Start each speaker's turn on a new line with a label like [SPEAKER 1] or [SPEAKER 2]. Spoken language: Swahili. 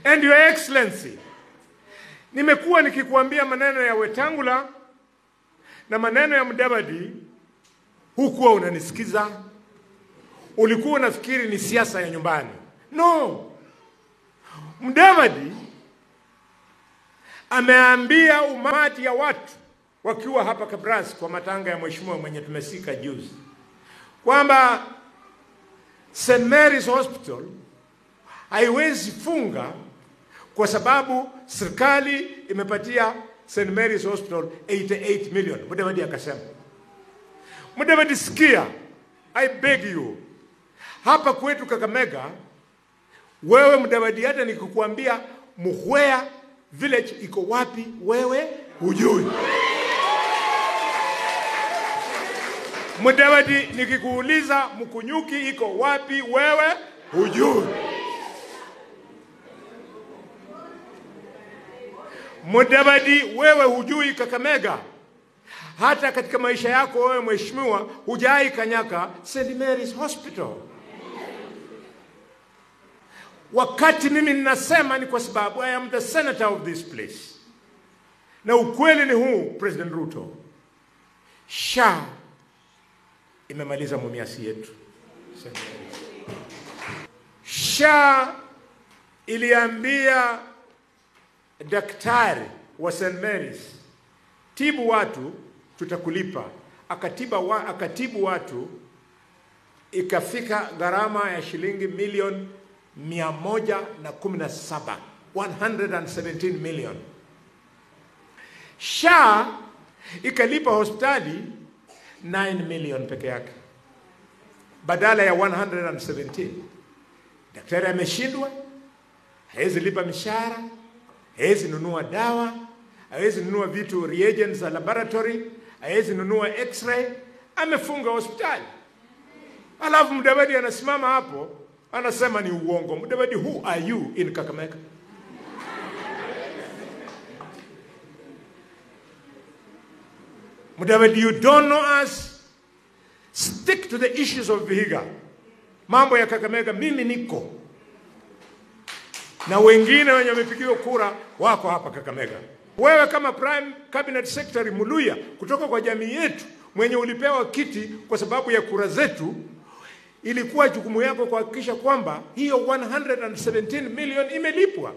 [SPEAKER 1] And Your Excellency, nimekuwa nikikuambia maneno ya Wetangula na maneno ya Mudavadi, hukuwa unanisikiza. Ulikuwa unafikiri ni siasa ya nyumbani. No. Mudavadi ameambia umati ya watu wakiwa hapa Kabras kwa matanga ya mheshimiwa mwenye tumesika juzi kwamba St. Mary's Hospital haiwezi funga kwa sababu serikali imepatia St. Mary's Hospital 88 million. Mudavadi akasema, Mudavadi sikia, I beg you, hapa kwetu Kakamega, wewe Mudavadi hata nikikuambia Muhwea village iko wapi, wewe hujui. Mudavadi nikikuuliza Mkunyuki iko wapi, wewe hujui. Mudavadi wewe hujui Kakamega. Hata katika maisha yako wewe mheshimiwa hujai kanyaka St. Mary's Hospital. Wakati mimi ninasema ni kwa sababu I am the senator of this place. Na ukweli ni huu, President Ruto. SHA imemaliza mumiasi yetu. SHA iliambia daktari wa St. Mary's, tibu watu tutakulipa. Akatibu watu, ikafika gharama ya shilingi milioni 117, 117 million. SHA ikalipa hospitali 9 million peke yake badala ya 117. Daktari ameshindwa, hawezi lipa mishahara, hawezi nunua dawa, hawezi nunua vitu reagents za laboratory, hawezi nunua x-ray, amefunga hospitali. Alafu Mudavadi anasimama hapo anasema ni uongo. Mudavadi, who are you in Kakamega? Mudavadi, you don't know us. Stick to the issues of Vihiga. Mambo ya Kakamega mimi niko. Na wengine wenye wamepigiwa kura wako hapa Kakamega. Wewe kama Prime Cabinet Secretary Muluya kutoka kwa jamii yetu mwenye ulipewa kiti kwa sababu ya kura zetu, ilikuwa jukumu yako kuhakikisha kwamba hiyo 117 million imelipwa.